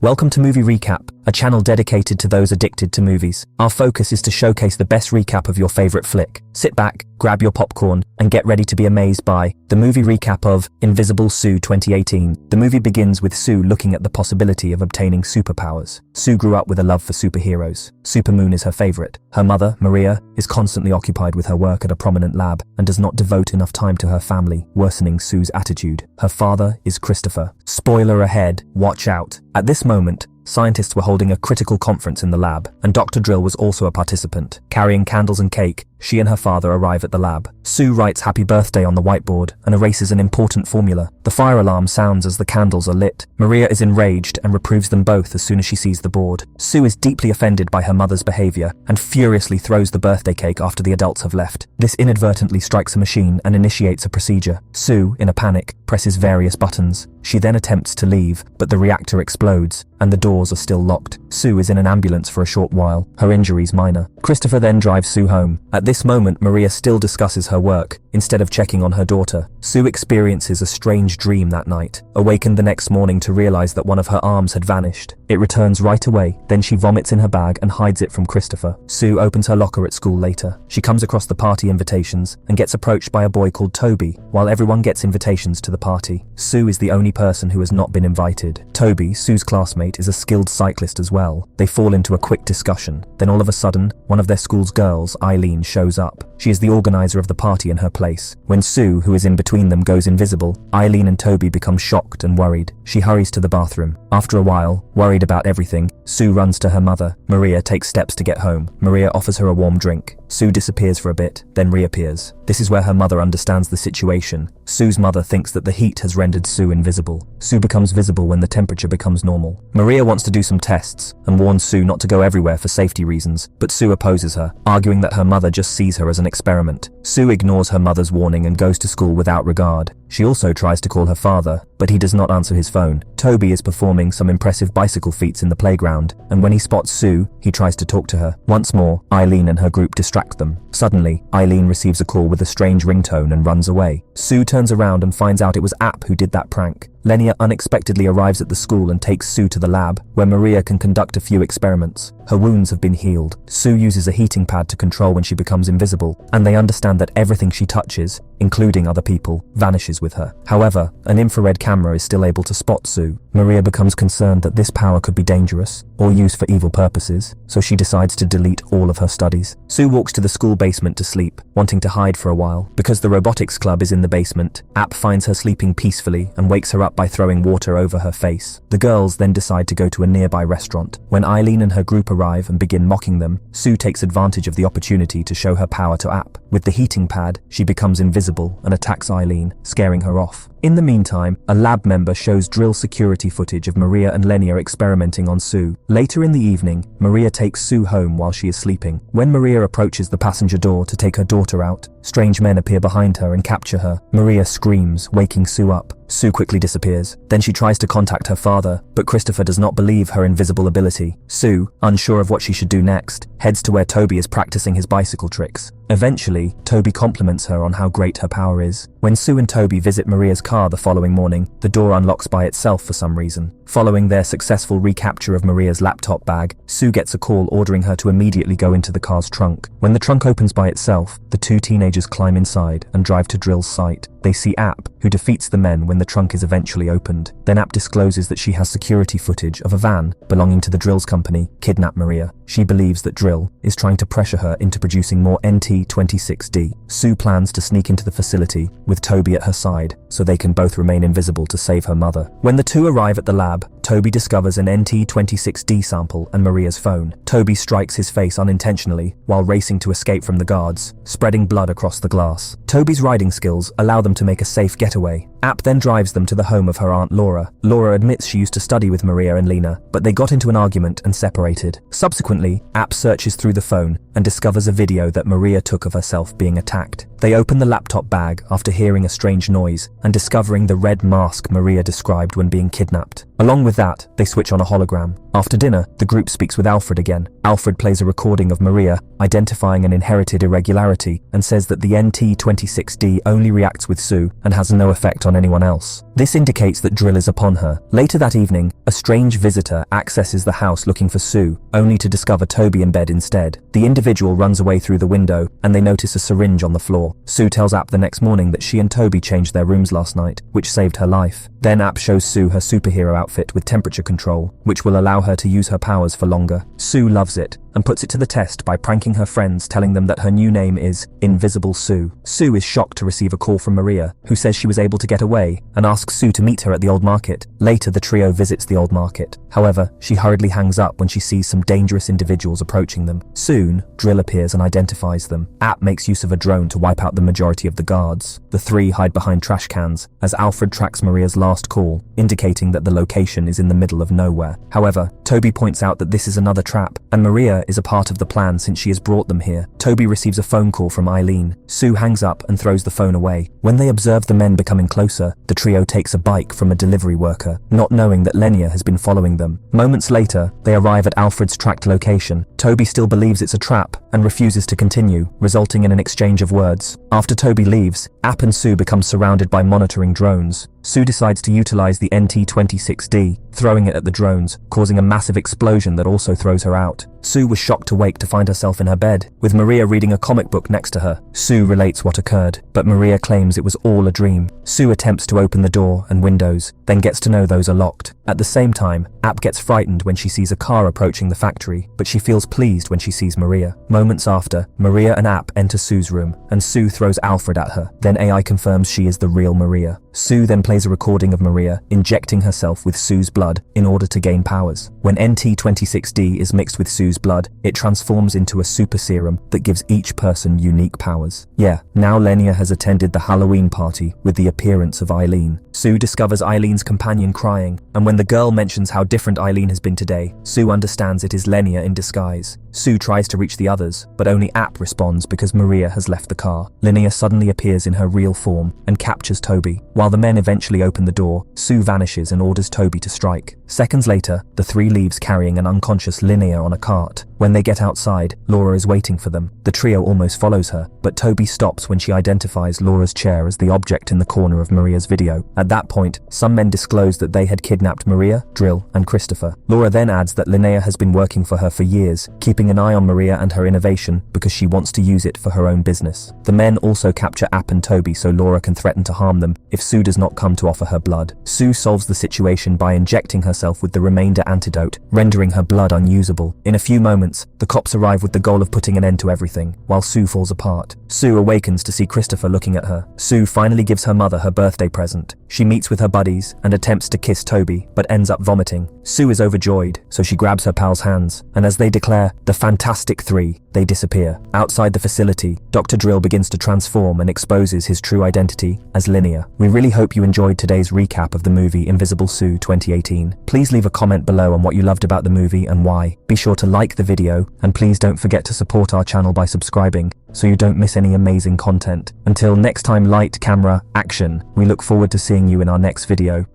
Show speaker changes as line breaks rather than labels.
Welcome to Movie Recap, a channel dedicated to those addicted to movies. Our focus is to showcase the best recap of your favorite flick. Sit back, grab your popcorn, and get ready to be amazed by the movie recap of Invisible Sue 2018. The movie begins with Sue looking at the possibility of obtaining superpowers. Sue grew up with a love for superheroes. Supermoon is her favorite. Her mother, Maria, is constantly occupied with her work at a prominent lab and does not devote enough time to her family, worsening Sue's attitude. Her father is Christopher. Spoiler ahead, watch out. At this moment, scientists were holding a critical conference in the lab, and Dr. Drill was also a participant. Carrying candles and cake, she and her father arrive at the lab. Sue writes happy birthday on the whiteboard and erases an important formula. The fire alarm sounds as the candles are lit. Maria is enraged and reproves them both as soon as she sees the board. Sue is deeply offended by her mother's behavior and furiously throws the birthday cake after the adults have left. This inadvertently strikes a machine and initiates a procedure. Sue, in a panic, presses various buttons. She then attempts to leave, but the reactor explodes and the doors are still locked. Sue is in an ambulance for a short while, her injuries minor. Christopher then drives Sue home. At this moment, Maria still discusses her work, instead of checking on her daughter. Sue experiences a strange dream that night, awakened the next morning to realize that one of her arms had vanished. It returns right away, then she vomits in her bag and hides it from Christopher. Sue opens her locker at school later. She comes across the party invitations and gets approached by a boy called Toby, while everyone gets invitations to the party. Sue is the only person who has not been invited. Toby, Sue's classmate, is a skilled cyclist as well. They fall into a quick discussion. Then all of a sudden, one of their school's girls, Eileen, shows up. She is the organizer of the party in her place. When Sue, who is in between them, goes invisible, Eileen and Toby become shocked and worried. She hurries to the bathroom. After a while, worried about everything, Sue runs to her mother. Maria takes steps to get home. Maria offers her a warm drink. Sue disappears for a bit, then reappears. This is where her mother understands the situation. Sue's mother thinks that the heat has rendered Sue invisible. Sue becomes visible when the temperature becomes normal. Maria wants to do some tests and warns Sue not to go everywhere for safety reasons, but Sue opposes her, arguing that her mother just sees her as an experiment. Sue ignores her mother's warning and goes to school without regard. She also tries to call her father, but he does not answer his phone. Toby is performing some impressive bicycle feats in the playground, and when he spots Sue, he tries to talk to her. Once more, Eileen and her group distract them. Suddenly, Eileen receives a call with a strange ringtone and runs away. Sue turns around and finds out it was App who did that prank. Lenia unexpectedly arrives at the school and takes Sue to the lab, where Maria can conduct a few experiments. Her wounds have been healed. Sue uses a heating pad to control when she becomes invisible, and they understand that everything she touches, including other people, vanishes with her. However, an infrared camera is still able to spot Sue. Maria becomes concerned that this power could be dangerous, or used for evil purposes, so she decides to delete all of her studies. Sue walks to the school basement to sleep, wanting to hide for a while. Because the robotics club is in the basement, App finds her sleeping peacefully and wakes her up by throwing water over her face. The girls then decide to go to a nearby restaurant. When Eileen and her group arrive and begin mocking them, Sue takes advantage of the opportunity to show her power to App. With the heating pad, she becomes invisible and attacks Eileen, scaring her off. In the meantime, a lab member shows drill security footage of Maria and Lenia experimenting on Sue. Later in the evening, Maria takes Sue home while she is sleeping. When Maria approaches the passenger door to take her daughter out, strange men appear behind her and capture her. Maria screams, waking Sue up. Sue quickly disappears. Then she tries to contact her father, but Christopher does not believe her invisible ability. Sue, unsure of what she should do next, heads to where Toby is practicing his bicycle tricks. Eventually, Toby compliments her on how great her power is. When Sue and Toby visit Maria's car the following morning, the door unlocks by itself for some reason. Following their successful recapture of Maria's laptop bag, Sue gets a call ordering her to immediately go into the car's trunk. When the trunk opens by itself, the two teenagers climb inside and drive to Drill's site. They see App, who defeats the men when the trunk is eventually opened. Then App discloses that she has security footage of a van belonging to the Drill's company kidnap Maria. She believes that Drill is trying to pressure her into producing more NT-26D. Sue plans to sneak into the facility with Toby at her side so they can both remain invisible to save her mother. When the two arrive at the lab, Toby discovers an NT-26D sample and Maria's phone. Toby strikes his face unintentionally while racing to escape from the guards, spreading blood across the glass. Toby's riding skills allow them to make a safe getaway. App then drives them to the home of her Aunt Laura. Laura admits she used to study with Maria and Lena, but they got into an argument and separated. Subsequently, App searches through the phone and discovers a video that Maria took of herself being attacked. They open the laptop bag after hearing a strange noise and discovering the red mask Maria described when being kidnapped. Along with that, they switch on a hologram. After dinner, the group speaks with Alfred again. Alfred plays a recording of Maria, identifying an inherited irregularity, and says that the NT26D only reacts with Sue and has no effect on anyone else. This indicates that Drill is upon her. Later that evening, a strange visitor accesses the house looking for Sue, only to discover Toby in bed instead. The individual runs away through the window, and they notice a syringe on the floor. Sue tells App the next morning that she and Toby changed their rooms last night, which saved her life. Then App shows Sue her superhero outfit with temperature control, which will allow her to use her powers for longer. Sue loves it, and puts it to the test by pranking her friends, telling them that her new name is Invisible Sue. Sue is shocked to receive a call from Maria, who says she was able to get away, and asks Sue to meet her at the old market. Later, the trio visits the old market. However, she hurriedly hangs up when she sees some dangerous individuals approaching them. Soon, Drill appears and identifies them. App makes use of a drone to wipe out the majority of the guards. The three hide behind trash cans, as Alfred tracks Maria's last call, indicating that the location is in the middle of nowhere. However, Toby points out that this is another trap, and Maria is a part of the plan since she has brought them here. Toby receives a phone call from Eileen. Sue hangs up and throws the phone away. When they observe the men becoming closer, the trio takes a bike from a delivery worker, not knowing that Lenya has been following them. Moments later, they arrive at Alfred's tracked location. Toby still believes it's a trap and refuses to continue, resulting in an exchange of words. After Toby leaves, App and Sue become surrounded by monitoring drones. Sue decides to utilize the NT26D, throwing it at the drones, causing a massive explosion that also throws her out. Sue was shocked to wake to find herself in her bed, with Maria reading a comic book next to her. Sue relates what occurred, but Maria claims it was all a dream. Sue attempts to open the door and windows, then gets to know those are locked. At the same time, App gets frightened when she sees a car approaching the factory, but she feels pleased when she sees Maria. Moments after, Maria and App enter Sue's room, and Sue throws Alfred at her. Then AI confirms she is the real Maria. Sue then plays a recording of Maria injecting herself with Sue's blood in order to gain powers. When NT26D is mixed with Sue's blood, it transforms into a super serum that gives each person unique powers. Yeah, now Lenya has attended the Halloween party with the appearance of Eileen. Sue discovers Eileen's companion crying, and when the girl mentions how different Eileen has been today, Sue understands it is Lenya in disguise. Sue tries to reach the others, but only App responds because Maria has left the car. Lenya suddenly appears in her real form and captures Toby. While the men eventually open the door, Sue vanishes and orders Toby to strike. Seconds later, the three leaves carrying an unconscious Lenya on a cart. When they get outside, Laura is waiting for them. The trio almost follows her, but Toby stops when she identifies Laura's chair as the object in the corner of Maria's video. At that point, some men disclose that they had kidnapped Maria, Drill, and Christopher. Laura then adds that Linnea has been working for her for years, keeping an eye on Maria and her innovation because she wants to use it for her own business. The men also capture App and Toby so Laura can threaten to harm them if Sue does not come to offer her blood. Sue solves the situation by injecting herself with the remainder antidote, rendering her blood unusable. In a few moments, the cops arrive with the goal of putting an end to everything, while Sue falls apart. Sue awakens to see Christopher looking at her. Sue finally gives her mother her birthday present. She meets with her buddies and attempts to kiss Toby, but ends up vomiting. Sue is overjoyed, so she grabs her pal's hands, and as they declare, the Fantastic Three, they disappear. Outside the facility, Dr. Drill begins to transform and exposes his true identity as Linear. We really hope you enjoyed today's recap of the movie Invisible Sue 2018. Please leave a comment below on what you loved about the movie and why. Be sure to like the video, and please don't forget to support our channel by subscribing so you don't miss any amazing content. Until next time, light, camera, action. We look forward to seeing you in our next video.